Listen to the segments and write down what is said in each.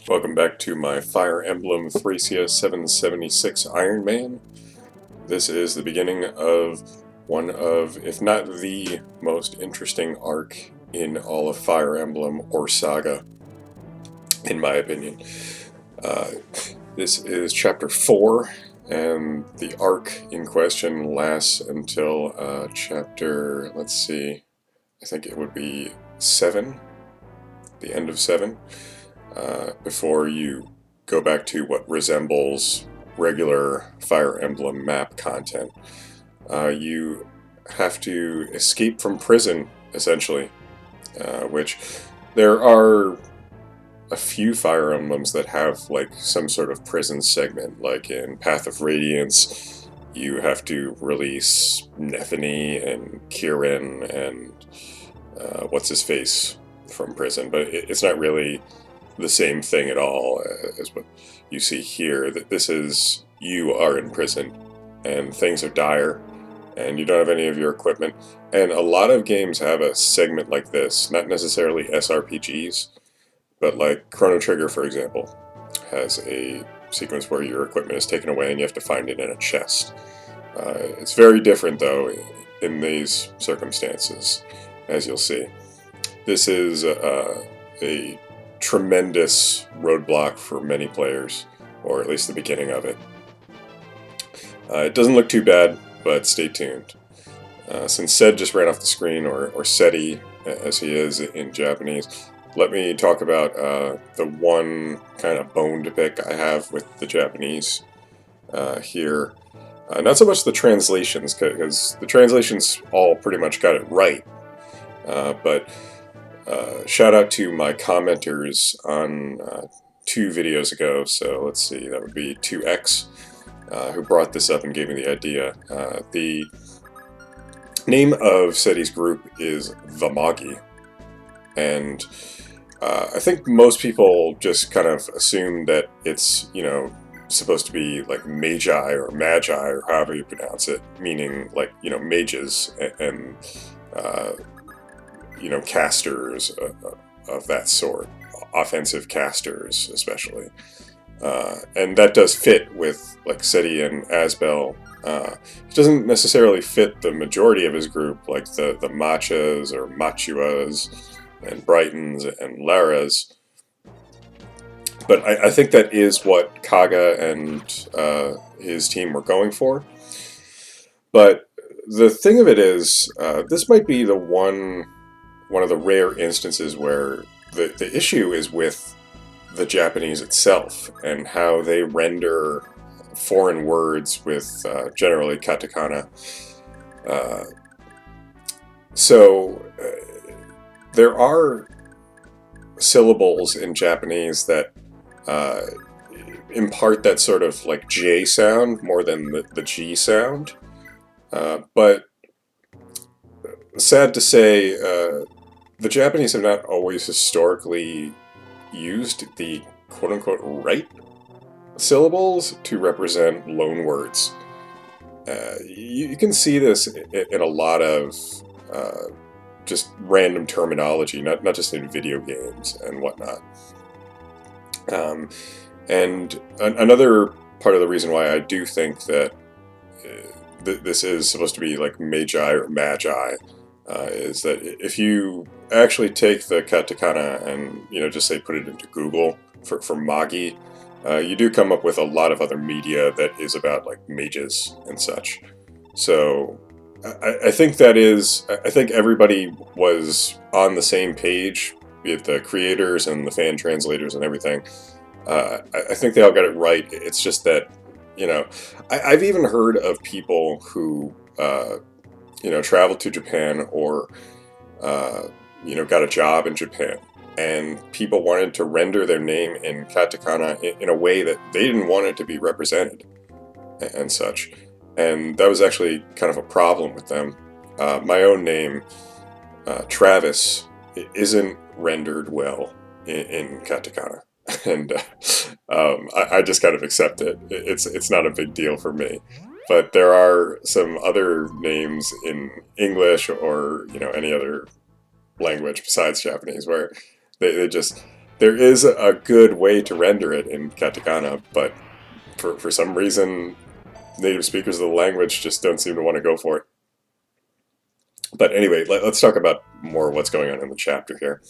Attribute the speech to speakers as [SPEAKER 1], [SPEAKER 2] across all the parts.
[SPEAKER 1] Welcome back to my Fire Emblem Thracia 776 Ironman. This is the beginning of one of, if not the most interesting arc in all of Fire Emblem or Saga, in my opinion. This is Chapter 4, and the arc in question lasts until Chapter, let's see, I think it would be 7, the end of 7. Before you go back to what resembles regular Fire Emblem map content. You have to escape from prison, essentially, which there are a few Fire Emblems that have like some sort of prison segment, like in Path of Radiance. You have to release Nethany and Kirin and what's-his-face from prison, but it's not really the same thing at all as what you see here. That this is, you are in prison and things are dire and you don't have any of your equipment, and a lot of games have a segment like this, not necessarily SRPGs, but like Chrono Trigger, for example, has a sequence where your equipment is taken away and you have to find it in a chest. It's very different though in these circumstances, as you'll see. This is a tremendous roadblock for many players, or at least the beginning of it. It doesn't look too bad, but stay tuned. Since Sed just ran off the screen, or Seti as he is in Japanese, let me talk about the one kind of bone to pick I have with the Japanese here. Not so much the translations, because the translations all pretty much got it right, but shout out to my commenters on 2 videos ago, so let's see, that would be 2X, who brought this up and gave me the idea. The name of Seti's group is the Magi, and I think most people just kind of assume that it's, supposed to be like Magi or Magi, or however you pronounce it, meaning like, mages and casters of that sort, offensive casters especially. And that does fit with like Seti and Asbel. It doesn't necessarily fit the majority of his group, like the Machas or Machuas and Brightons and Laras. But I think that is what Kaga and his team were going for. But the thing of it is, this might be the one of the rare instances where the issue is with the Japanese itself and how they render foreign words with generally katakana. There are syllables in Japanese that impart that sort of like J sound more than the G sound. But sad to say, the Japanese have not always historically used the quote-unquote right syllables to represent loan words. You can see this in a lot of just random terminology, not just in video games and whatnot. And another part of the reason why I do think that this is supposed to be like Magi or Magi is that if you actually take the katakana and just say put it into Google for Magi, you do come up with a lot of other media that is about like mages and such. So I think I think everybody was on the same page, be it the creators and the fan translators and everything. I think they all got it right. It's just that, I've even heard of people who traveled to Japan or got a job in Japan, and people wanted to render their name in katakana in a way that they didn't want it to be represented and such. And that was actually kind of a problem with them. My own name, Travis, isn't rendered well in katakana. And I just kind of accept it. It's not a big deal for me. But there are some other names in English or any other language besides Japanese where they just there is a good way to render it in katakana, but for some reason, native speakers of the language just don't seem to want to go for it. But anyway, let's talk about more what's going on in the chapter here.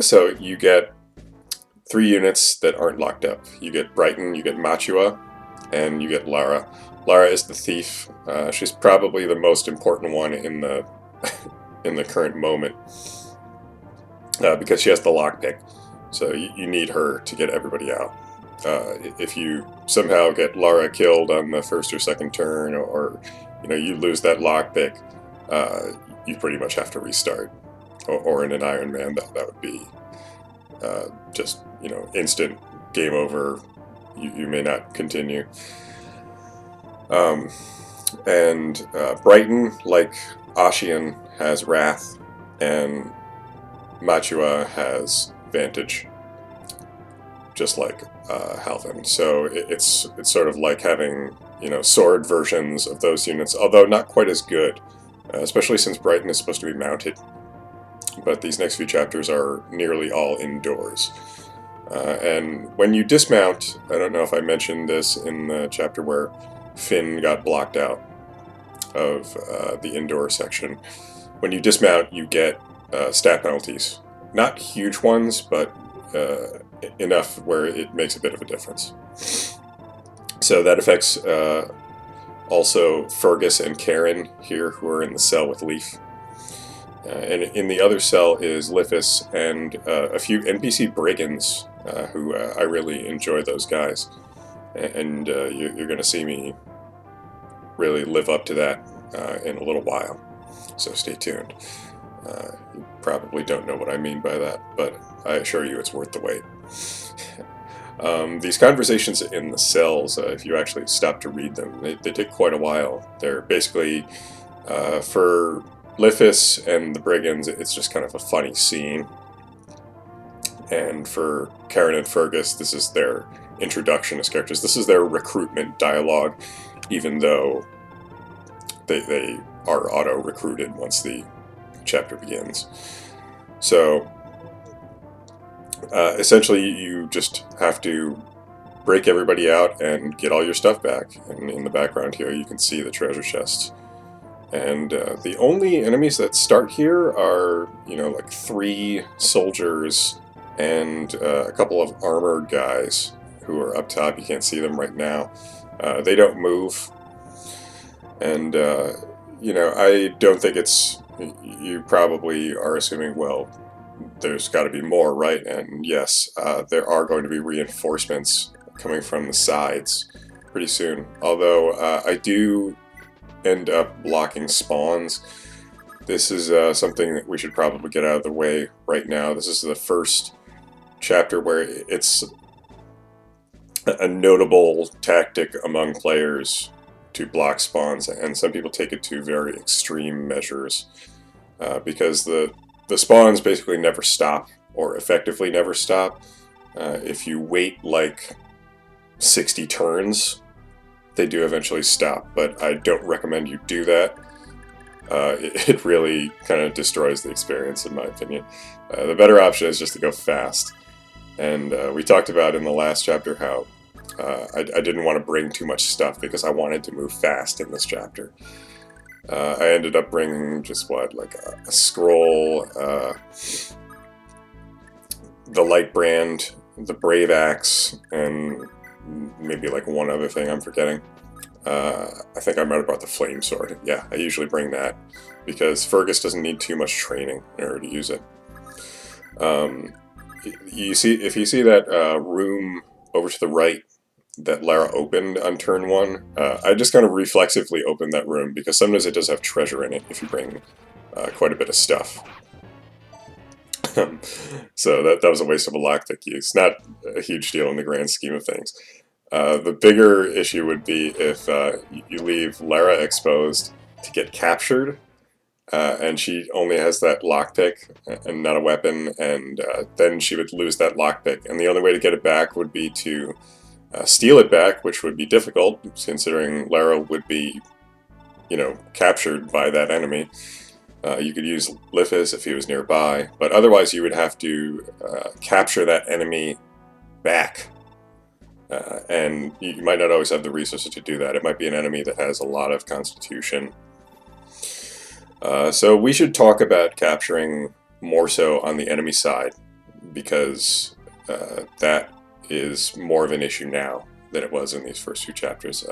[SPEAKER 1] So you get 3 units that aren't locked up. You get Brighton, you get Machua, and you get Lara. Lara is the thief. She's probably the most important one in the in the current moment because she has the lockpick. So you need her to get everybody out. If you somehow get Lara killed on the first or second turn, or you lose that lockpick, you pretty much have to restart. Or in an Ironman, that would be just instant game over. You may not continue. And Brighton, like Ashian, has Wrath, and Machua has Vantage, just like Halvin. So it's sort of like having sword versions of those units, although not quite as good, especially since Brighton is supposed to be mounted. But these next few chapters are nearly all indoors. And when you dismount, I don't know if I mentioned this in the chapter where Finn got blocked out of the indoor section. When you dismount, you get stat penalties. Not huge ones, but enough where it makes a bit of a difference. So that affects also Fergus and Karen here, who are in the cell with Leaf. And in the other cell is Liffis and a few NPC brigands, who I really enjoy those guys. And you're going to see me really live up to that in a little while. So stay tuned. You probably don't know what I mean by that, but I assure you it's worth the wait. These conversations in the cells, if you actually stop to read them, they take quite a while. They're basically, for Liffis and the brigands, it's just kind of a funny scene. And for Karen and Fergus, this is their introduction as characters. This is their recruitment dialogue, even though they are auto-recruited once the chapter begins. So, essentially, you just have to break everybody out and get all your stuff back. And in the background here, you can see the treasure chests. And the only enemies that start here are, like 3 soldiers and a couple of armored guys who are up top. You can't see them right now. They don't move. And, I don't think it's... You probably are assuming, well, there's got to be more, right? And yes, there are going to be reinforcements coming from the sides pretty soon. Although I do end up blocking spawns. This is something that we should probably get out of the way right now. This is the first chapter where it's a notable tactic among players to block spawns, and some people take it to very extreme measures, because the spawns basically never stop, or effectively never stop. If you wait like 60 turns, they do eventually stop, but I don't recommend you do that. It really kind of destroys the experience, in my opinion. The better option is just to go fast. And we talked about in the last chapter how I didn't want to bring too much stuff because I wanted to move fast in this chapter. I ended up bringing just like a scroll, the light brand, the brave axe, and maybe like one other thing I'm forgetting. I think I might have brought the flame sword. Yeah, I usually bring that because Fergus doesn't need too much training in order to use it. If you see that room over to the right that Lara opened on turn 1, I just kind of reflexively opened that room because sometimes it does have treasure in it if you bring quite a bit of stuff. So that was a waste of a lockpick use. Not a huge deal in the grand scheme of things. The bigger issue would be if you leave Lara exposed to get captured, and she only has that lockpick and not a weapon, and then she would lose that lockpick. And the only way to get it back would be to steal it back, which would be difficult, considering Lara would be, captured by that enemy. You could use Lifis if he was nearby, but otherwise you would have to capture that enemy back. And you might not always have the resources to do that. It might be an enemy that has a lot of constitution. So we should talk about capturing more so on the enemy side, because that is more of an issue now than it was in these first two chapters.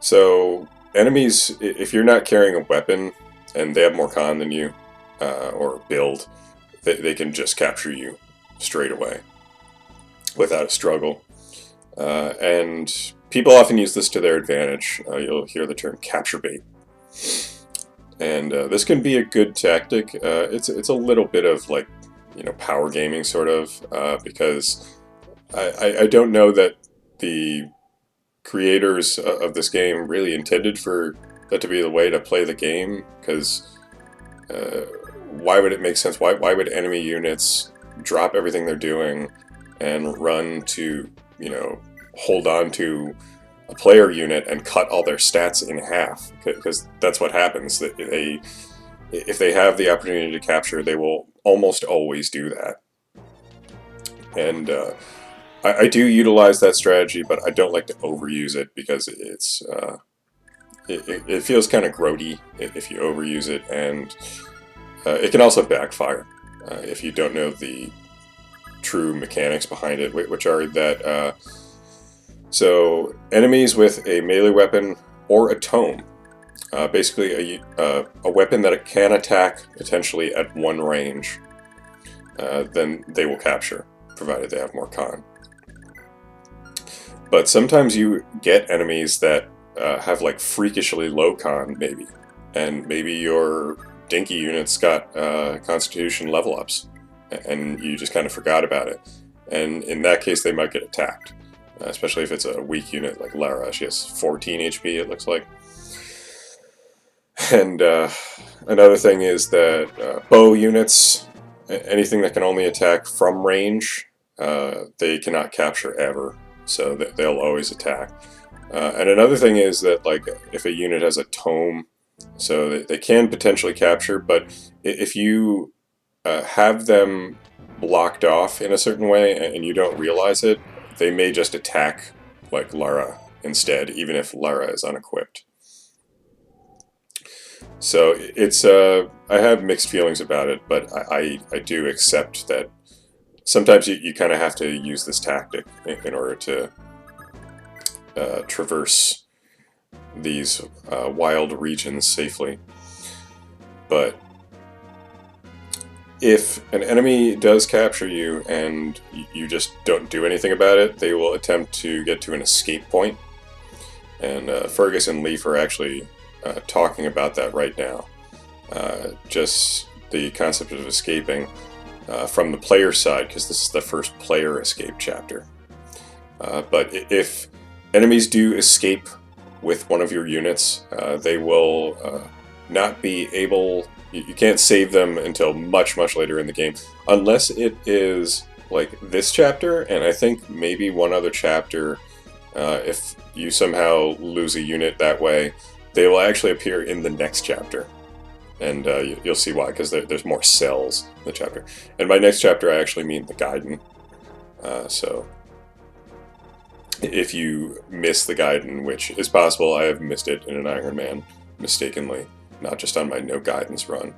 [SPEAKER 1] So enemies, if you're not carrying a weapon and they have more con than you, or build, they can just capture you straight away without a struggle. And people often use this to their advantage. You'll hear the term capture bait. And this can be a good tactic. It's a little bit of like, power gaming sort of, because I don't know that the creators of this game really intended for that to be the way to play the game, because why would it make sense? Why would enemy units drop everything they're doing and run to, hold on to a player unit and cut all their stats in half? Because that's what happens. If they have the opportunity to capture, they will almost always do that. And I do utilize that strategy, but I don't like to overuse it, because it feels kind of grody if you overuse it, and it can also backfire if you don't know the true mechanics behind it, which are that so enemies with a melee weapon or a tome, basically a weapon that it can attack potentially at one range, then they will capture, provided they have more con. But sometimes you get enemies that have like freakishly low con, maybe, and maybe your dinky unit's got constitution level ups, and you just kind of forgot about it. And in that case, they might get attacked, especially if it's a weak unit like Lara. She has 14 HP, it looks like. And another thing is that bow units, anything that can only attack from range, they cannot capture ever, so they'll always attack. And another thing is that, like, if a unit has a tome, so they can potentially capture, but if you have them blocked off in a certain way and you don't realize it, they may just attack like Lara instead, even if Lara is unequipped. So it's I have mixed feelings about it, but I do accept that sometimes you kind of have to use this tactic in order to traverse these wild regions safely. But if an enemy does capture you and you just don't do anything about it, they will attempt to get to an escape point. And Fergus and Leaf are actually talking about that right now. Just the concept of escaping from the player side, because this is the first player escape chapter. But if enemies do escape with one of your units, they will not be able... You can't save them until much, much later in the game, unless it is like this chapter, and I think maybe one other chapter. If you somehow lose a unit that way, they will actually appear in the next chapter, and you'll see why, because there's more cells in the chapter. And by next chapter, I actually mean the Gaiden. So if you miss the Gaiden, which is possible, I have missed it in an Ironman mistakenly, not just on my no guidance run,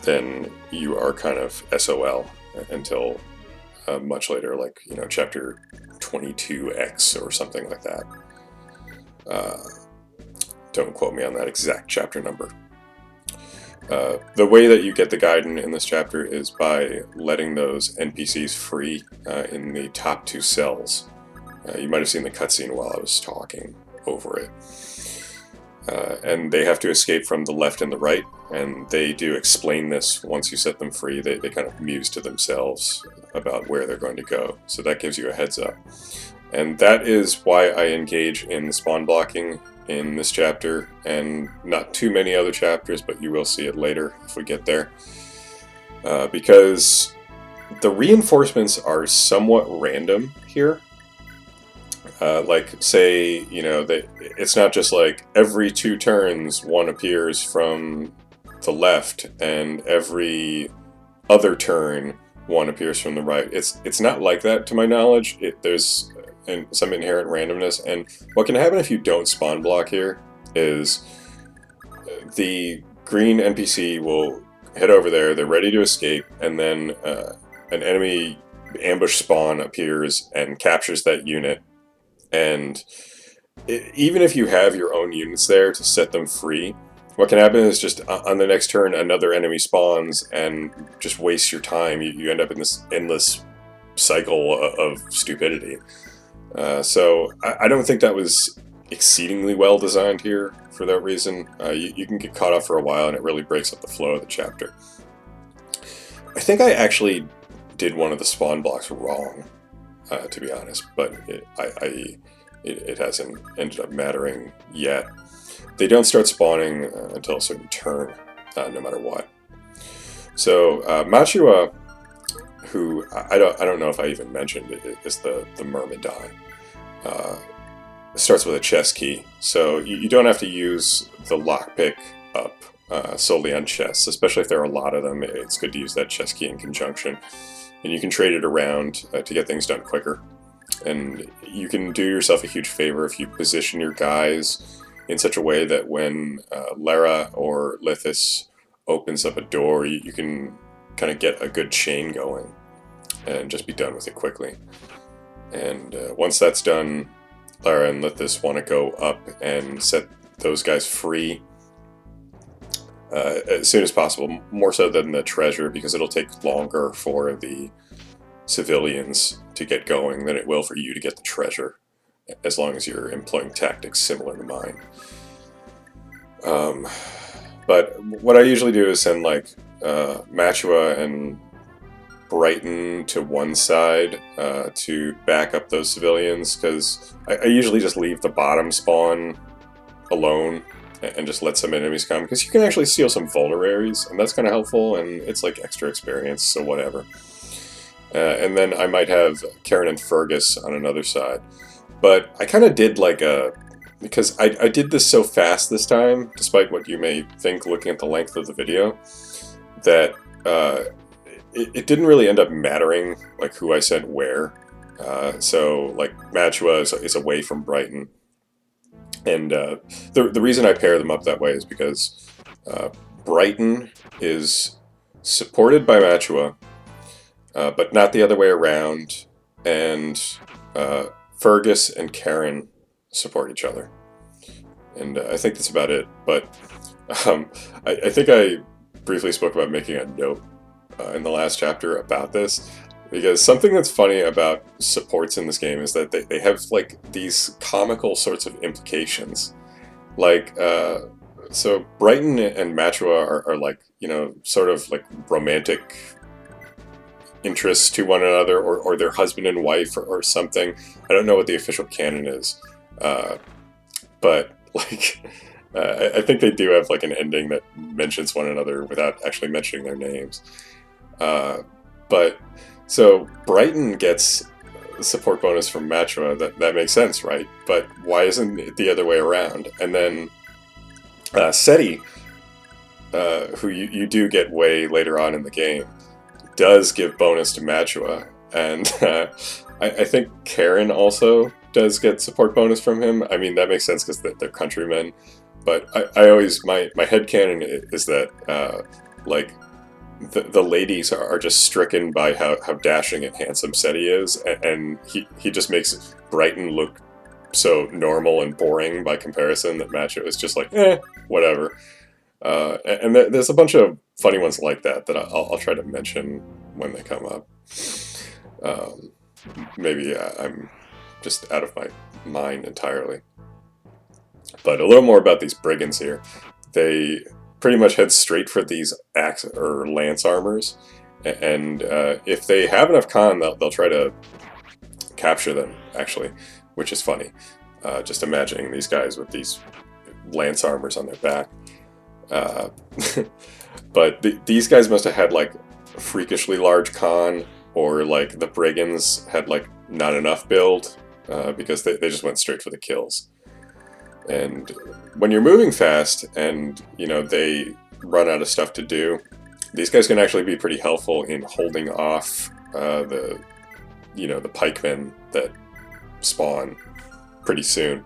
[SPEAKER 1] then you are kind of SOL until much later, like, chapter 22X or something like that. Don't quote me on that exact chapter number. The way that you get the Gaiden in this chapter is by letting those NPCs free in the top two cells. You might have seen the cutscene while I was talking over it. And they have to escape from the left and the right, and they do explain this once you set them free. They kind of muse to themselves about where they're going to go, so that gives you a heads up. And that is why I engage in spawn blocking in this chapter, and not too many other chapters, but you will see it later if we get there. Because the reinforcements are somewhat random here. Like, say, you know, it's not just like every 2 turns one appears from the left and every other turn one appears from the right. It's not like that, to my knowledge. There's some inherent randomness, and what can happen if you don't spawn block here is the green NPC will head over there, they're ready to escape, and then an enemy ambush spawn appears and captures that unit. And even if you have your own units there to set them free, what can happen is just on the next turn another enemy spawns and just wastes your time. You end up in this endless cycle of stupidity. So I don't think that was exceedingly well designed here for that reason. You can get caught up for a while and it really breaks up the flow of the chapter. I think I actually did one of the spawn blocks wrong, to be honest, but it hasn't ended up mattering yet. They don't start spawning until a certain turn, no matter what. So Machua, who I don't know if I even mentioned, is the Myrmidon. Starts with a chess key, so you don't have to use the lockpick up solely on chests, especially if there are a lot of them. It's good to use that chess key in conjunction, and you can trade it around to get things done quicker. And you can do yourself a huge favor if you position your guys in such a way that when Lara or Lithis opens up a door, you can kind of get a good chain going and just be done with it quickly. And once that's done, Lara and Lithis want to go up and set those guys free as soon as possible, more so than the treasure, because it'll take longer for the civilians to get going than it will for you to get the treasure, as long as you're employing tactics similar to mine. But what I usually do is send like Machua and Brighton to one side to back up those civilians, because I usually just leave the bottom spawn alone and just let some enemies come, because you can actually steal some vulneraries, and that's kind of helpful, and it's like extra experience, so whatever. And then I might have Karen and Fergus on another side. But I kind of did like because I did this so fast this time, despite what you may think looking at the length of the video, that it didn't really end up mattering like who I sent where. So like Machua is away from Brighton. And the reason I pair them up that way is because Brighton is supported by Machua, but not the other way around, and Fergus and Karen support each other. And I think that's about it, but I think I briefly spoke about making a note in the last chapter about this, because something that's funny about supports in this game is that they have like these comical sorts of implications. Like, so Brighton and Machua are like, you know, sort of like romantic interests to one another, or their husband and wife or something. I don't know what the official canon is, but like I think they do have like an ending that mentions one another without actually mentioning their names. But so Brighton gets a support bonus from Machua. That makes sense, right? But why isn't it the other way around? And then Seti, who you do get way later on in the game, does give bonus to Machua, and I think Karen also does get support bonus from him. I mean, that makes sense because they're countrymen, but I always, my headcanon is that like the ladies are just stricken by how dashing and handsome Seti is, and he just makes Brighton look so normal and boring by comparison that Machua is just like, whatever. And there's a bunch of funny ones like that I'll try to mention when they come up. Maybe I'm just out of my mind entirely. But a little more about these brigands here. They pretty much head straight for these axe or lance armors, and if they have enough con, they'll try to capture them, actually, which is funny. Just imagining these guys with these lance armors on their back. But these guys must have had like freakishly large con, or like the brigands had like not enough build, because they just went straight for the kills. And when you're moving fast and, they run out of stuff to do, these guys can actually be pretty helpful in holding off the pikemen that spawn pretty soon.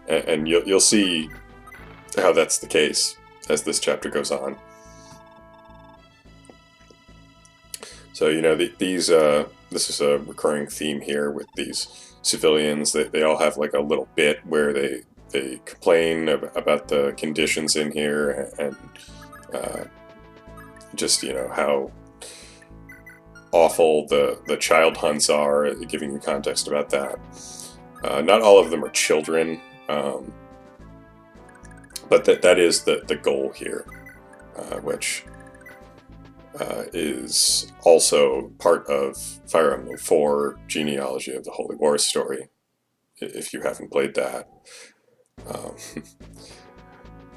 [SPEAKER 1] And you'll see how that's the case as this chapter goes on. So, this is a recurring theme here with these civilians. They all have like a little bit where they complain about the conditions in here and just, how awful the child hunts are, giving you context about that. Not all of them are children, but that is the goal here, which is also part of Fire Emblem 4 Genealogy of the Holy War story, if you haven't played that.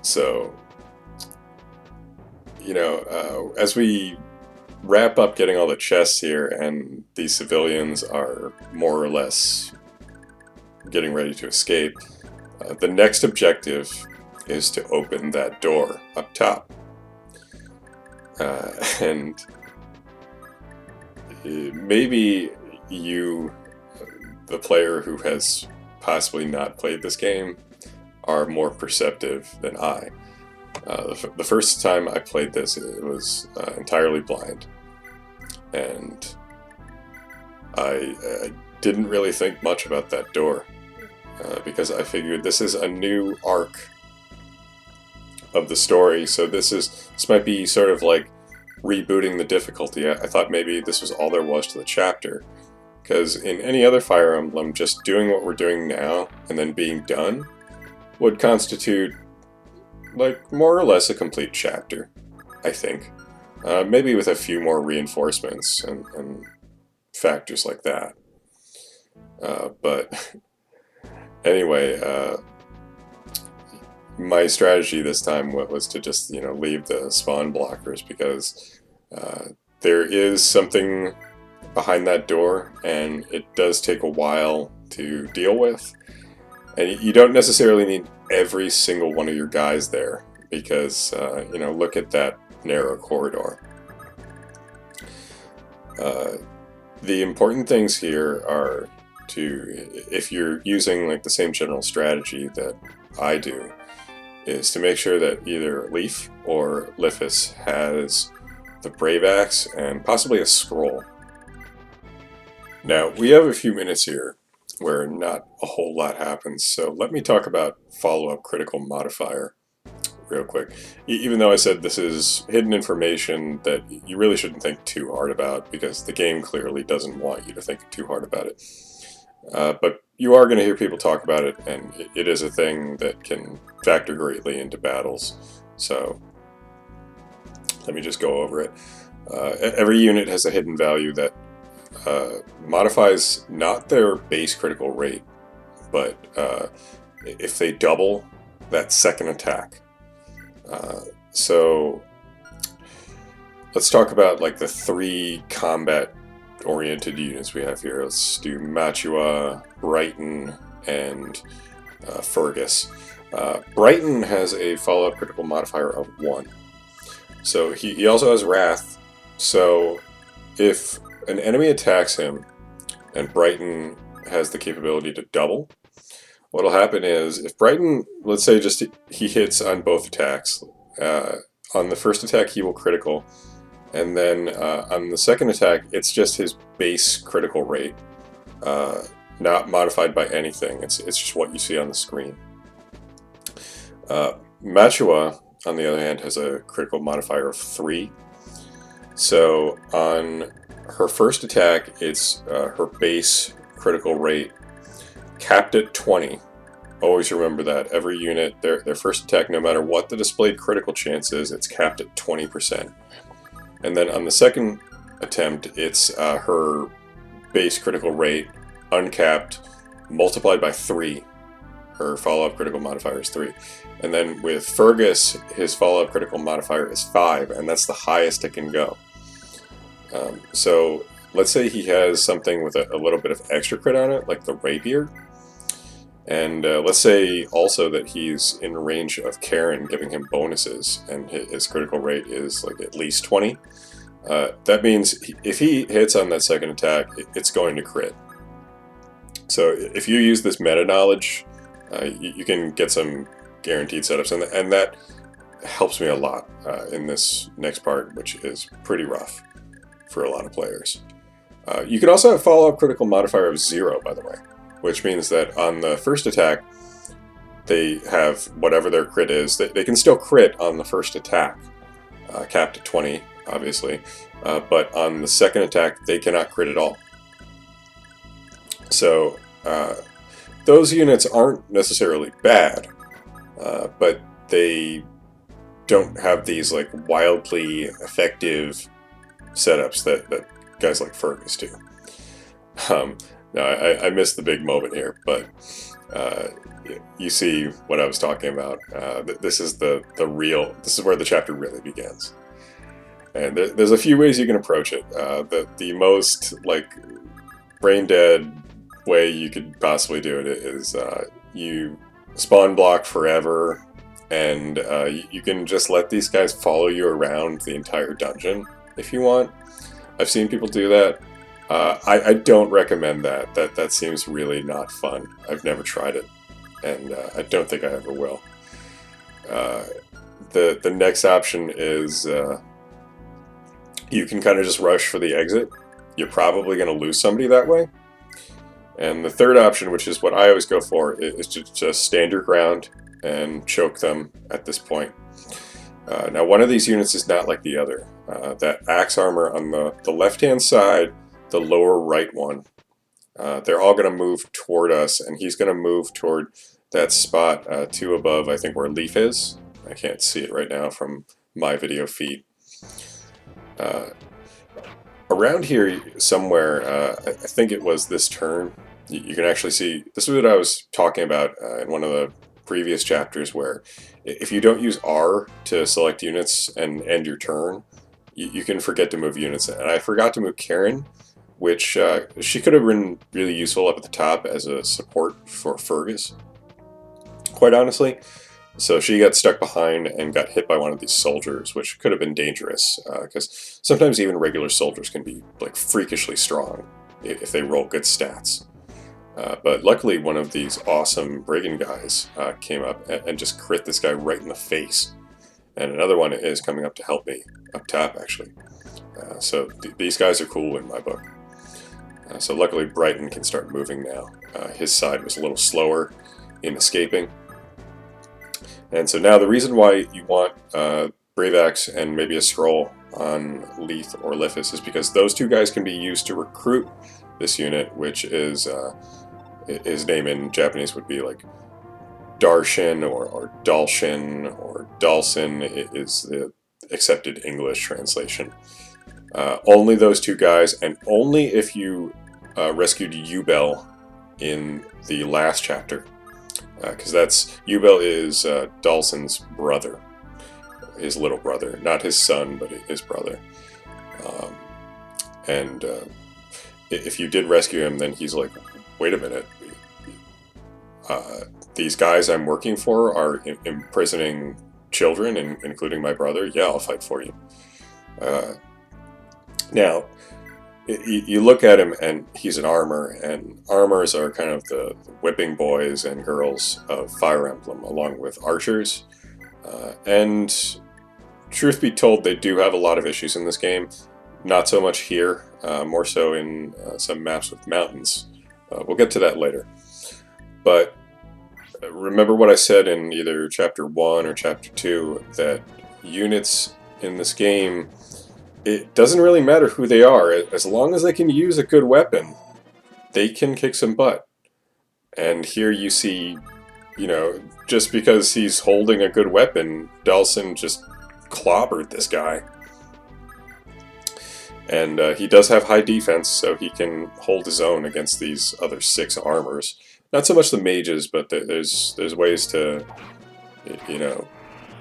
[SPEAKER 1] So, as we wrap up getting all the chests here and these civilians are more or less getting ready to escape, the next objective is to open that door up top. And maybe you, the player who has possibly not played this game, are more perceptive than I. The first time I played this, it was entirely blind. And I didn't really think much about that door, because I figured this is a new arc of the story, so this might be sort of like rebooting the difficulty. I thought maybe this was all there was to the chapter, because in any other Fire Emblem, just doing what we're doing now and then being done would constitute like more or less a complete chapter, I think. Maybe with a few more reinforcements and factors like that. But anyway, my strategy this time was to just, leave the spawn blockers, because there is something behind that door, and it does take a while to deal with. And you don't necessarily need every single one of your guys there, because, look at that narrow corridor. The important things here are if you're using like the same general strategy that I do, is to make sure that either Leaf or Lifis has the Brave Axe and possibly a scroll. Now, we have a few minutes here where not a whole lot happens, so let me talk about follow-up critical modifier real quick. Even though I said this is hidden information that you really shouldn't think too hard about, because the game clearly doesn't want you to think too hard about it. But you are going to hear people talk about it, and it is a thing that can factor greatly into battles. So let me just go over it. Every unit has a hidden value that modifies not their base critical rate, but if they double that second attack. So let's talk about like the 3 combat oriented units we have here. Let's do Matua, Brighton, and Fergus. Brighton has a follow-up critical modifier of 1. So he also has Wrath, so if an enemy attacks him and Brighton has the capability to double, what'll happen is, if Brighton, let's say just he hits on both attacks, on the first attack he will critical, and then on the second attack it's just his base critical rate, not modified by anything. It's just what you see on the screen. Matua, on the other hand, has a critical modifier of 3. So on her first attack, it's her base critical rate capped at 20. Always remember that. Every unit, their first attack, no matter what the displayed critical chance is, it's capped at 20%. And then on the second attempt, it's her base critical rate, uncapped, multiplied by 3. Her follow-up critical modifier is 3. And then with Fergus, his follow-up critical modifier is 5, and that's the highest it can go. So let's say he has something with a little bit of extra crit on it, like the rapier. And let's say also that he's in range of Karen giving him bonuses, and his critical rate is like at least 20. That means if he hits on that second attack, it's going to crit. So if you use this meta knowledge, you can get some guaranteed setups, and that helps me a lot in this next part, which is pretty rough for a lot of players. You can also have follow-up critical modifier of 0, by the way, which means that on the first attack, they have whatever their crit is. They can still crit on the first attack, capped at 20, obviously, but on the second attack, they cannot crit at all. So those units aren't necessarily bad, but they don't have these like wildly effective setups that guys like Fergus do. No, I missed the big moment here, but you see what I was talking about. This is this is where the chapter really begins. And there's a few ways you can approach it. The most like brain dead way you could possibly do it is you spawn block forever, and you can just let these guys follow you around the entire dungeon if you want. I've seen people do that. I don't recommend that. That seems really not fun. I've never tried it, and I don't think I ever will. The next option is you can kind of just rush for the exit. You're probably going to lose somebody that way. And the third option, which is what I always go for, is to just stand your ground and choke them at this point. Now, one of these units is not like the other. That axe armor on the left-hand side, the lower right one, they're all going to move toward us, and he's going to move toward that spot 2 above, I think, where Leaf is. I can't see it right now from my video feed. Around here somewhere, I think it was this turn, you can actually see, this is what I was talking about in one of the previous chapters, where if you don't use R to select units and end your turn, you can forget to move units. And I forgot to move Karen, which she could have been really useful up at the top as a support for Fergus, quite honestly. So she got stuck behind and got hit by one of these soldiers, which could have been dangerous, because sometimes even regular soldiers can be like freakishly strong if they roll good stats. But luckily one of these awesome brigand guys came up and just crit this guy right in the face. And another one is coming up to help me, up top actually. So these guys are cool in my book. So luckily Brighton can start moving now. His side was a little slower in escaping. And so now the reason why you want Brave Axe and maybe a scroll on Leith or Liphis is because those two guys can be used to recruit this unit, which is, his name in Japanese would be like Darshan or Dalshin or Dalsin is the accepted English translation. Only those two guys, and only if you rescued Ubel in the last chapter. Because Ubel is Dalsin's brother, his little brother, not his son, but his brother. And if you did rescue him, then he's like, wait a minute, these guys I'm working for are imprisoning children, including my brother. Yeah, I'll fight for you. Now, you look at him, and he's an armor, and armors are kind of the whipping boys and girls of Fire Emblem, along with archers. And truth be told, they do have a lot of issues in this game. Not so much here, more so in some maps with mountains. We'll get to that later. But remember what I said in either Chapter 1 or Chapter 2, that units in this game, it doesn't really matter who they are. As long as they can use a good weapon, they can kick some butt. And here you see, you know, just because he's holding a good weapon, Dalsin just clobbered this guy. And he does have high defense, so he can hold his own against these other 6 armors. Not so much the mages, but there's ways to, you know,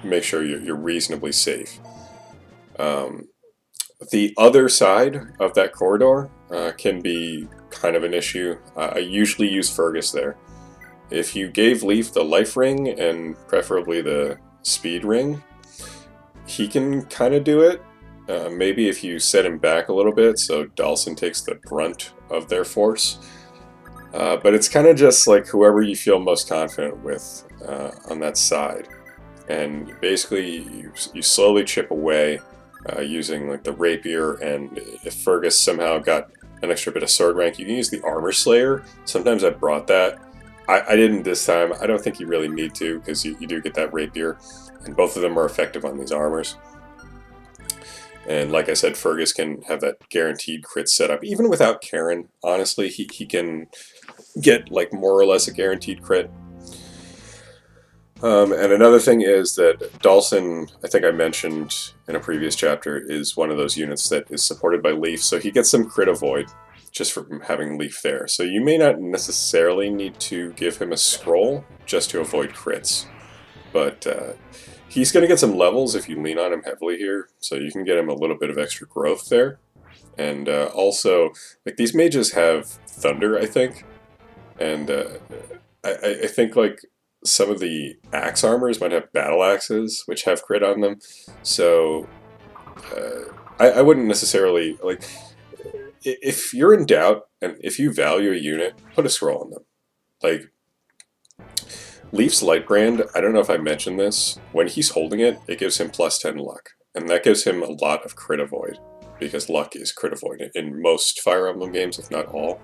[SPEAKER 1] make sure you're reasonably safe. The other side of that corridor can be kind of an issue. I usually use Fergus there. If you gave Leaf the life ring and preferably the speed ring, he can kind of do it. Maybe if you set him back a little bit so Dhalsim takes the brunt of their force. But it's kind of just like whoever you feel most confident with on that side. And basically you slowly chip away using like the rapier, and if Fergus somehow got an extra bit of sword rank, you can use the armor slayer. Sometimes I brought that. I didn't this time. I don't think you really need to, because you do get that rapier, and both of them are effective on these armors. And like I said, Fergus can have that guaranteed crit setup. Even without Karen, honestly, he can get like more or less a guaranteed crit. And another thing is that Dhalsim, I think I mentioned in a previous chapter, is one of those units that is supported by Leaf, so he gets some crit avoid just from having Leaf there. So you may not necessarily need to give him a scroll just to avoid crits, but he's going to get some levels if you lean on him heavily here, so you can get him a little bit of extra growth there. And also, like, these mages have Thunder, I think, and I think like some of the axe armors might have battle axes, which have crit on them, so I wouldn't necessarily, like, if you're in doubt, and if you value a unit, put a scroll on them. Like, Leaf's Lightbrand, I don't know if I mentioned this, when he's holding it, it gives him plus 10 luck, and that gives him a lot of crit avoid, because luck is crit avoid in most Fire Emblem games, if not all.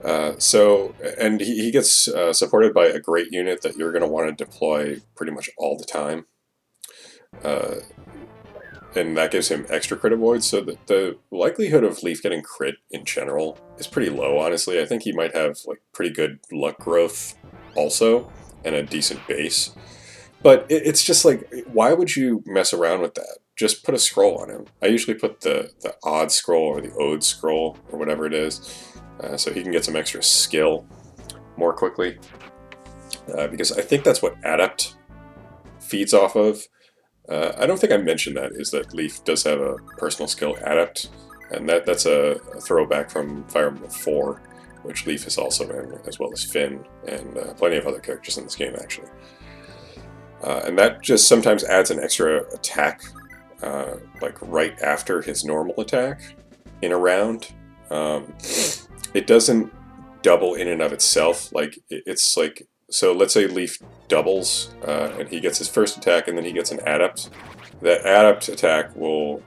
[SPEAKER 1] And he gets supported by a great unit that you're going to want to deploy pretty much all the time. And that gives him extra crit avoid, so that the likelihood of Leaf getting crit in general is pretty low, honestly. I think he might have like pretty good luck growth also, and a decent base. But it's just like, why would you mess around with that? Just put a scroll on him. I usually put the odd scroll or the ode scroll, or whatever it is, so he can get some extra skill more quickly. Because I think that's what Adept feeds off of. I don't think I mentioned that, is that Leaf does have a personal skill Adept, and that's a throwback from Fire Emblem 4, which Leaf is also in, as well as Finn, and plenty of other characters in this game, actually. And that just sometimes adds an extra attack, like right after his normal attack in a round. It doesn't double in and of itself, like, it's like, so let's say Leaf doubles, and he gets his first attack, and then he gets an Adept. That Adept attack will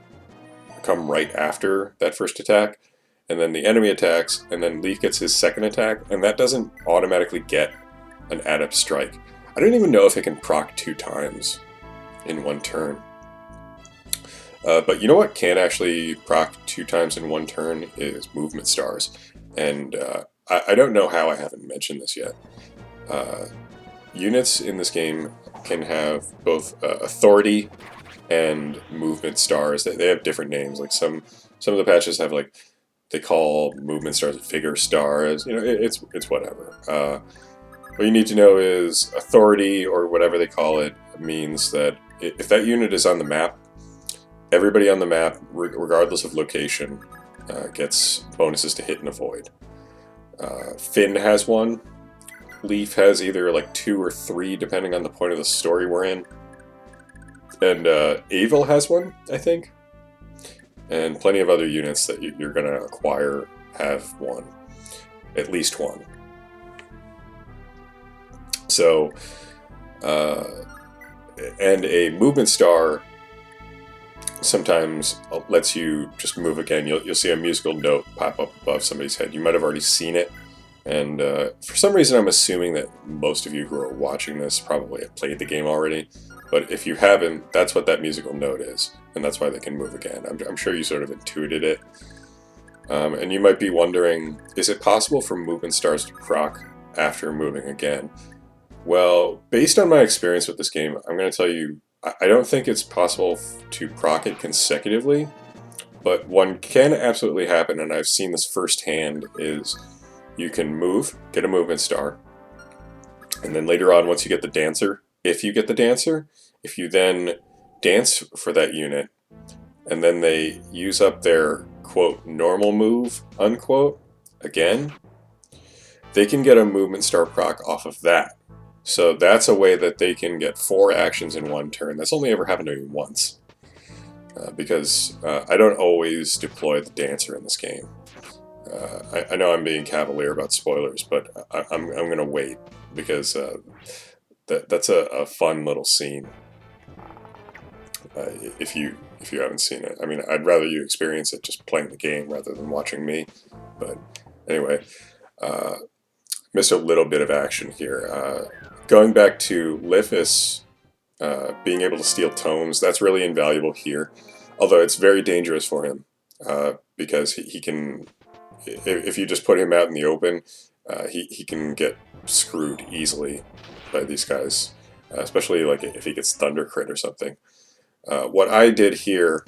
[SPEAKER 1] come right after that first attack, and then the enemy attacks, and then Leaf gets his second attack, and that doesn't automatically get an Adept strike. I don't even know if it can proc 2 times in one turn. But you know what can actually proc 2 times in one turn is movement stars. And I don't know how I haven't mentioned this yet. Units in this game can have both authority and movement stars. They have different names. Like some of the patches have, like, they call movement stars vigor stars. You know, it's whatever. What you need to know is authority, or whatever they call it, means that if that unit is on the map, everybody on the map, regardless of location, gets bonuses to hit and avoid. Finn has one. Leaf has either like 2 or 3, depending on the point of the story we're in. And Avil has one, I think. And plenty of other units that you're going to acquire have one. At least one. So, and a movement star sometimes lets you just move again. You'll see a musical note pop up above somebody's head. You might have already seen it. And for some reason, I'm assuming that most of you who are watching this probably have played the game already. But if you haven't, that's what that musical note is. And that's why they can move again. I'm sure you sort of intuited it. And you might be wondering, is it possible for movement stars to proc after moving again? Well, based on my experience with this game, I'm going to tell you, I don't think it's possible to proc it consecutively. But one can absolutely happen, and I've seen this firsthand, is you can move, get a movement star, and then later on, once you get the dancer, if you get the dancer, if you then dance for that unit, and then they use up their, quote, normal move, unquote, again, they can get a movement star proc off of that. So that's a way that they can get 4 actions in one turn. That's only ever happened to me once. Because I don't always deploy the dancer in this game. I know I'm being cavalier about spoilers, but I'm going to wait, because that's a fun little scene. If you haven't seen it, I mean, I'd rather you experience it just playing the game rather than watching me. But anyway, missed a little bit of action here. Going back to Lithis being able to steal tomes, that's really invaluable here. Although it's very dangerous for him, because he can, if you just put him out in the open, he can get screwed easily by these guys, especially like if he gets Thunder Crit or something. What I did here,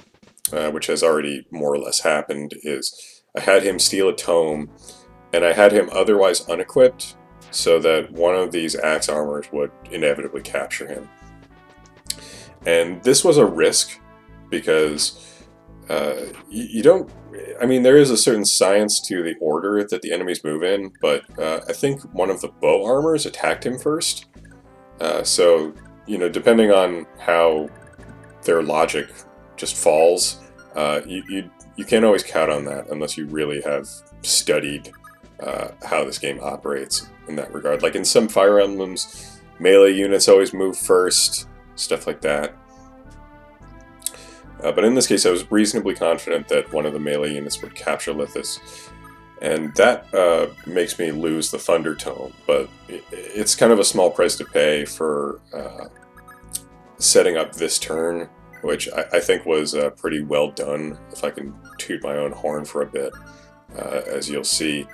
[SPEAKER 1] which has already more or less happened, is I had him steal a tome, and I had him otherwise unequipped, so that one of these axe armors would inevitably capture him. And this was a risk, because you don't, I mean, there is a certain science to the order that the enemies move in, but I think one of the bow armors attacked him first. So, you know, depending on how their logic just falls, you can't always count on that unless you really have studied how this game operates in that regard. Like in some Fire Emblems, melee units always move first, stuff like that. But in this case, I was reasonably confident that one of the melee units would capture Lithis, and that makes me lose the Thunder Tome, but it's kind of a small price to pay for setting up this turn, which I think was pretty well done, if I can toot my own horn for a bit. As you'll see,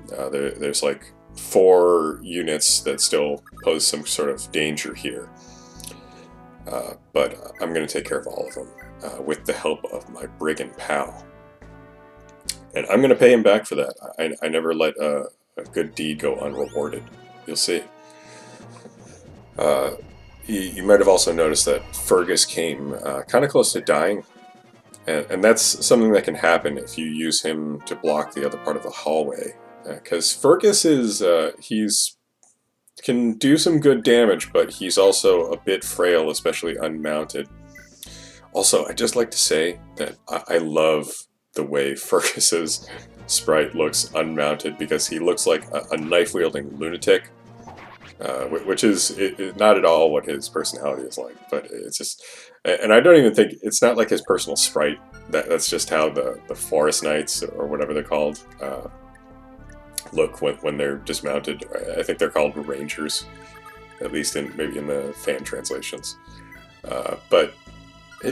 [SPEAKER 1] there's like 4 units that still pose some sort of danger here, but I'm going to take care of all of them with the help of my brigand pal. And I'm going to pay him back for that. I never let a good deed go unrewarded. You'll see. You might have also noticed that Fergus came kind of close to dying. And that's something that can happen if you use him to block the other part of the hallway. Because Fergus is, can do some good damage, but he's also a bit frail, especially unmounted. Also, I'd just like to say that I love the way Fergus's sprite looks unmounted, because he looks like a knife-wielding lunatic, which is not at all what his personality is like, but it's just, and I don't even think, it's not like his personal sprite, that's just how the Forest Knights, or whatever they're called, look when they're dismounted. I think they're called Rangers, at least maybe in the fan translations, but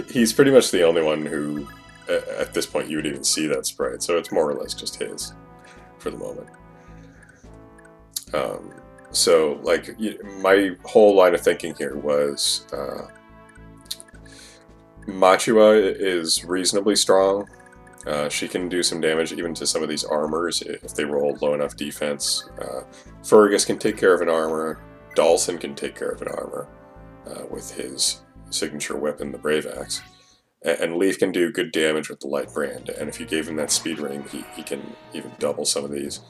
[SPEAKER 1] he's pretty much the only one who, at this point, you would even see that sprite, so it's more or less just his, for the moment. So, like, my whole line of thinking here was, Machua is reasonably strong. She can do some damage even to some of these armors if they roll low enough defense. Fergus can take care of an armor. Dalson can take care of an armor with his signature weapon, the Brave Axe. And Leaf can do good damage with the Light Brand, and if you gave him that speed ring, he can even double some of these.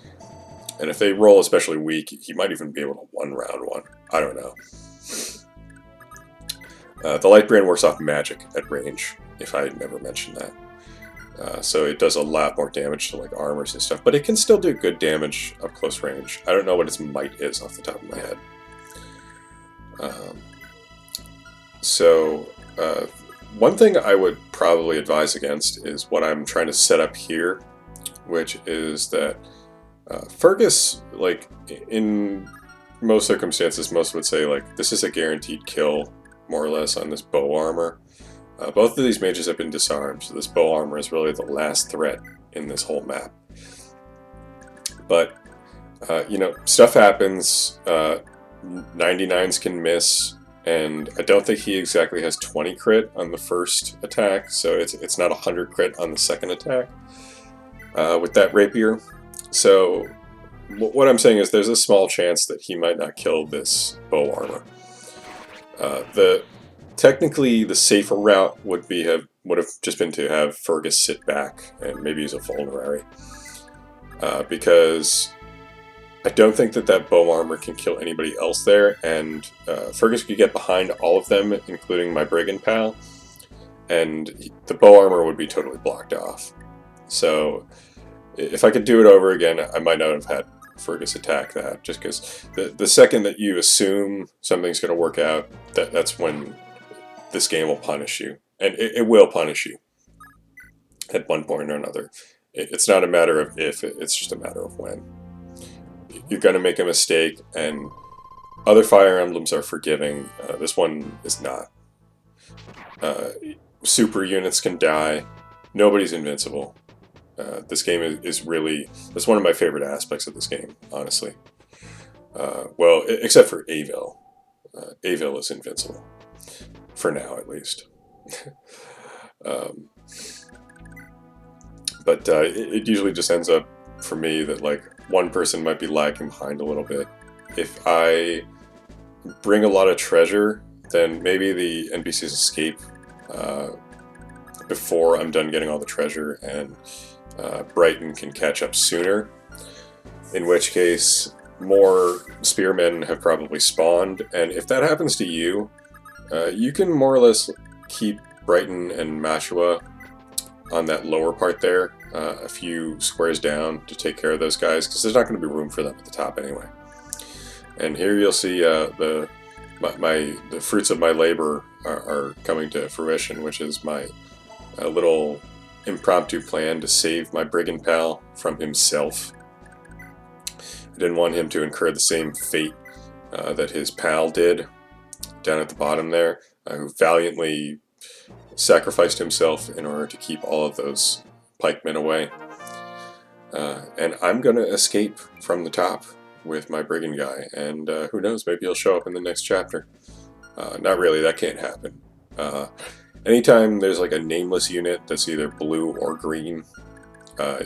[SPEAKER 1] And if they roll especially weak, he might even be able to one-round one. I don't know. The Light Brand works off magic at range, if I had never mentioned that. So it does a lot more damage to like armors and stuff, but it can still do good damage up close range. I don't know what its might is off the top of my head. One thing I would probably advise against is what I'm trying to set up here, which is that Fergus, like, in most circumstances, most would say, like, this is a guaranteed kill, more or less, on this bow armor. Both of these mages have been disarmed, so this bow armor is really the last threat in this whole map. But, you know, stuff happens, 99s can miss, and I don't think he exactly has 20 crit on the first attack, so it's not 100 crit on the second attack with that rapier. So what I'm saying is there's a small chance that he might not kill this bow armor. Technically, the safer route would have just been to have Fergus sit back and maybe use a vulnerary, because I don't think that bow armor can kill anybody else there, and Fergus could get behind all of them, including my brigand pal, and the bow armor would be totally blocked off. So if I could do it over again, I might not have had Fergus attack that, just because the second that you assume something's going to work out, that's when this game will punish you. And it will punish you at one point or another. It's not a matter of if, it's just a matter of when. You're going to make a mistake, and other Fire Emblems are forgiving. This one is not. Super units can die. Nobody's invincible. This game is really... That's one of my favorite aspects of this game, honestly. Well, except for Avil. Avil is invincible. For now, at least. But it usually just ends up, for me, that like one person might be lagging behind a little bit. If I bring a lot of treasure, then maybe the NPCs escape before I'm done getting all the treasure, and Brighton can catch up sooner, in which case more spearmen have probably spawned, and if that happens to you, you can more or less keep Brighton and Mashua on that lower part there, a few squares down, to take care of those guys, because there's not going to be room for them at the top anyway. And here you'll see the fruits of my labor are coming to fruition, which is my little impromptu plan to save my brigand pal from himself. I didn't want him to incur the same fate that his pal did down at the bottom there, who valiantly sacrificed himself in order to keep all of those pikemen away. And I'm going to escape from the top with my brigand guy, and who knows, maybe he'll show up in the next chapter. Not really, that can't happen. Anytime there's like a nameless unit that's either blue or green,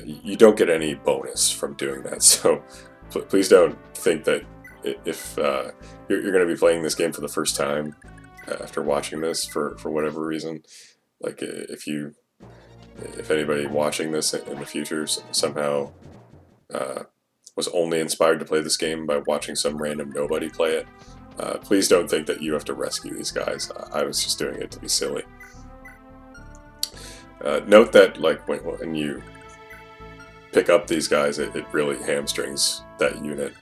[SPEAKER 1] you don't get any bonus from doing that, so please don't think that if you're going to be playing this game for the first time after watching this for whatever reason, like if anybody watching this in the future somehow was only inspired to play this game by watching some random nobody play it, please don't think that you have to rescue these guys. I was just doing it to be silly. Note that like when you pick up these guys, it really hamstrings that unit,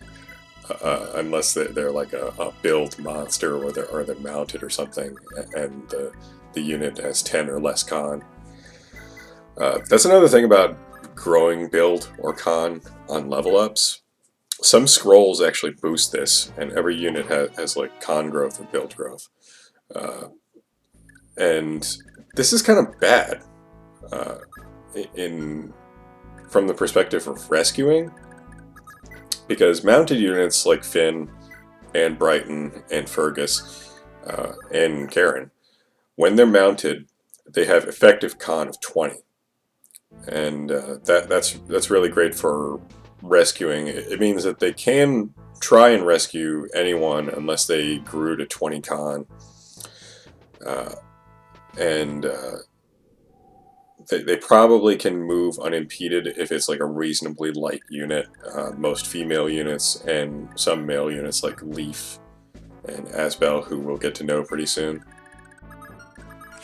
[SPEAKER 1] unless they're like a build monster, or they're mounted or something, and the unit has 10 or less con. That's another thing about growing build or con on level ups. Some scrolls actually boost this, and every unit has like con growth or build growth. And this is kind of bad from the perspective of rescuing, because mounted units like Finn and Brighton and Fergus and Karen, when they're mounted, they have effective con of 20, and that's really great for rescuing. It means that they can try and rescue anyone unless they grew to 20 con, and they probably can move unimpeded if it's like a reasonably light unit. Most female units and some male units like Leaf and Asbel, who we'll get to know pretty soon.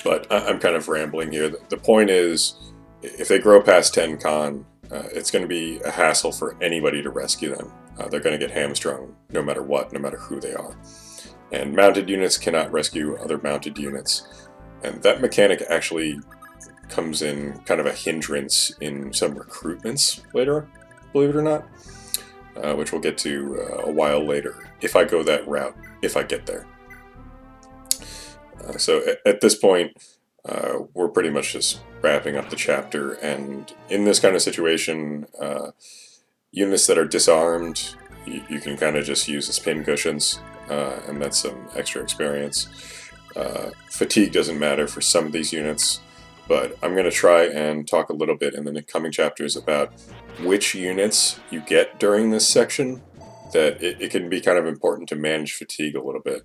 [SPEAKER 1] But I'm kind of rambling here. The point is, if they grow past 10 con, it's going to be a hassle for anybody to rescue them. They're going to get hamstrung no matter what, no matter who they are. And mounted units cannot rescue other mounted units. And that mechanic actually comes in kind of a hindrance in some recruitments later, believe it or not, which we'll get to a while later, if I go that route, if I get there. So at this point, we're pretty much just wrapping up the chapter, and in this kind of situation, units that are disarmed, you can kind of just use as pin cushions, and that's some extra experience. Fatigue doesn't matter for some of these units, but I'm going to try and talk a little bit in the coming chapters about which units you get during this section, that it can be kind of important to manage fatigue a little bit.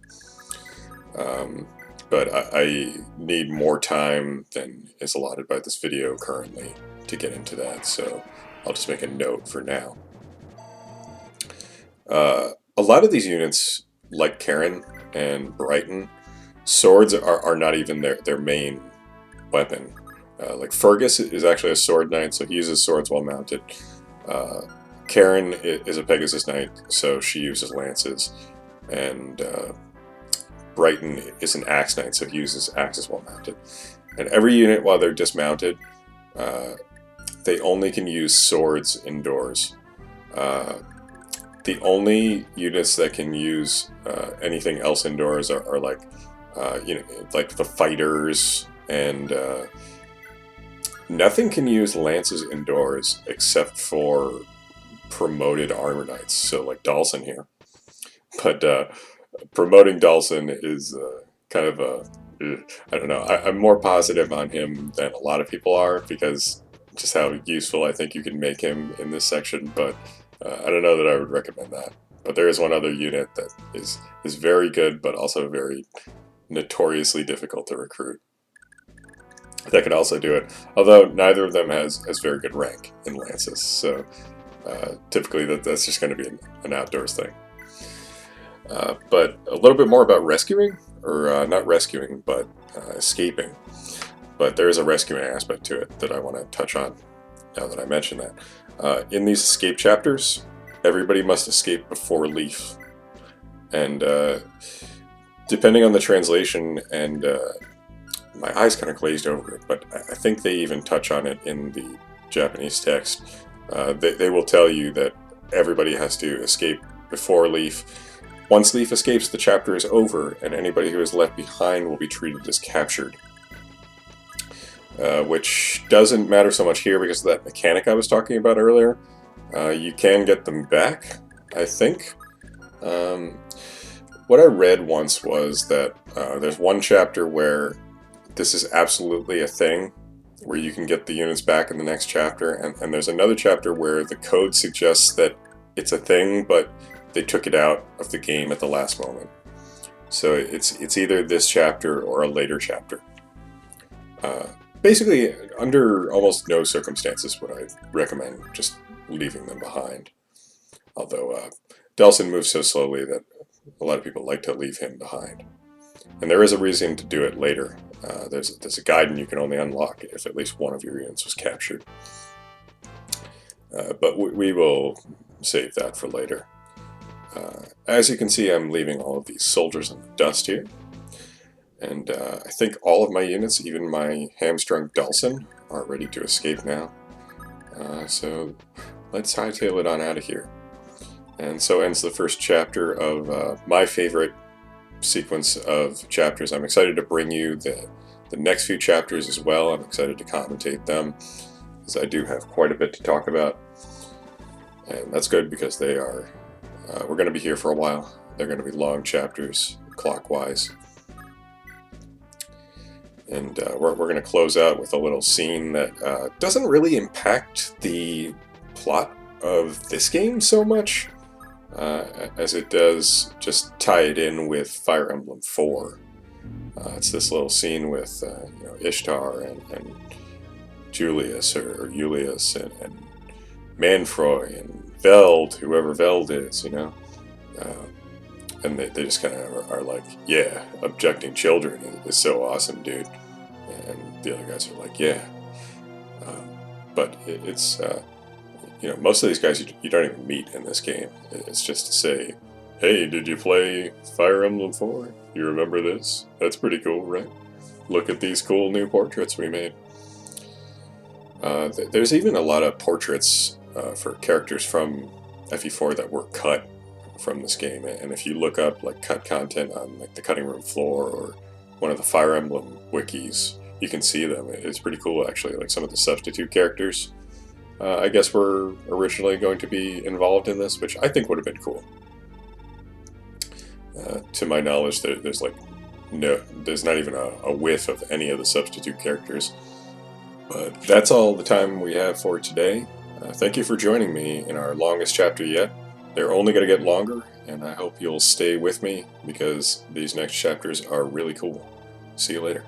[SPEAKER 1] but I need more time than is allotted by this video currently to get into that, so I'll just make a note for now. A lot of these units, like Karen and Brighton, swords are not even their main weapon. Like Fergus is actually a sword knight, so he uses swords while mounted. Karen is a Pegasus knight, so she uses lances. And Brighton is an axe knight, so he uses axes while mounted. And every unit, while they're dismounted, they only can use swords indoors. The only units that can use anything else indoors are like, like the fighters, and nothing can use lances indoors except for promoted armor knights. So like Dalsyn here, but promoting Dalsyn is kind of a, I don't know. I'm more positive on him than a lot of people are because just how useful I think you can make him in this section, but. I don't know that I would recommend that, but there is one other unit that is very good, but also very notoriously difficult to recruit. That can also do it, although neither of them has very good rank in lances, so typically that's just going to be an outdoors thing. But a little bit more about rescuing, or not rescuing, but escaping. But there is a rescuing aspect to it that I want to touch on now that I mention that. In these escape chapters, everybody must escape before leaf. And depending on the translation, and my eyes kind of glazed over it, but I think they even touch on it in the Japanese text. They will tell you that everybody has to escape before leaf. Once leaf escapes, the chapter is over, and anybody who is left behind will be treated as captured. Which doesn't matter so much here because of that mechanic I was talking about earlier. You can get them back, I think. What I read once was that there's one chapter where this is absolutely a thing, where you can get the units back in the next chapter, and there's another chapter where the code suggests that it's a thing, but they took it out of the game at the last moment. So it's either this chapter or a later chapter. Basically, under almost no circumstances would I recommend just leaving them behind. Although Dalsyn moves so slowly that a lot of people like to leave him behind. And there is a reason to do it later. There's a guide, and you can only unlock it if at least one of your units was captured. But we will save that for later. As you can see, I'm leaving all of these soldiers in the dust here. And I think all of my units, even my hamstrung Dalsyn, are ready to escape now. So let's hightail it on out of here. And so ends the first chapter of my favorite sequence of chapters. I'm excited to bring you the next few chapters as well. I'm excited to commentate them, because I do have quite a bit to talk about. And that's good because they are, we're going to be here for a while. They're going to be long chapters, clockwise. And we're going to close out with a little scene that doesn't really impact the plot of this game so much, as it does just tie it in with Fire Emblem 4. It's this little scene with Ishtar and Julius or Julius and Manfroy and Veld, whoever Veld is, and they just kind of are like, yeah, abducting children is so awesome, dude. And the other guys are like, yeah. But it's, most of these guys you don't even meet in this game. It's just to say, hey, did you play Fire Emblem 4? You remember this? That's pretty cool, right? Look at these cool new portraits we made. There's even a lot of portraits for characters from FE4 that were cut from this game, and if you look up like cut content on like the cutting room floor or one of the Fire Emblem wikis, you can see them. It's pretty cool, actually. Like some of the substitute characters, I guess, were originally going to be involved in this, which I think would have been cool. To my knowledge, there's not even a whiff of any of the substitute characters. But that's all the time we have for today. Thank you for joining me in our longest chapter yet. They're only going to get longer, and I hope you'll stay with me because these next chapters are really cool. See you later.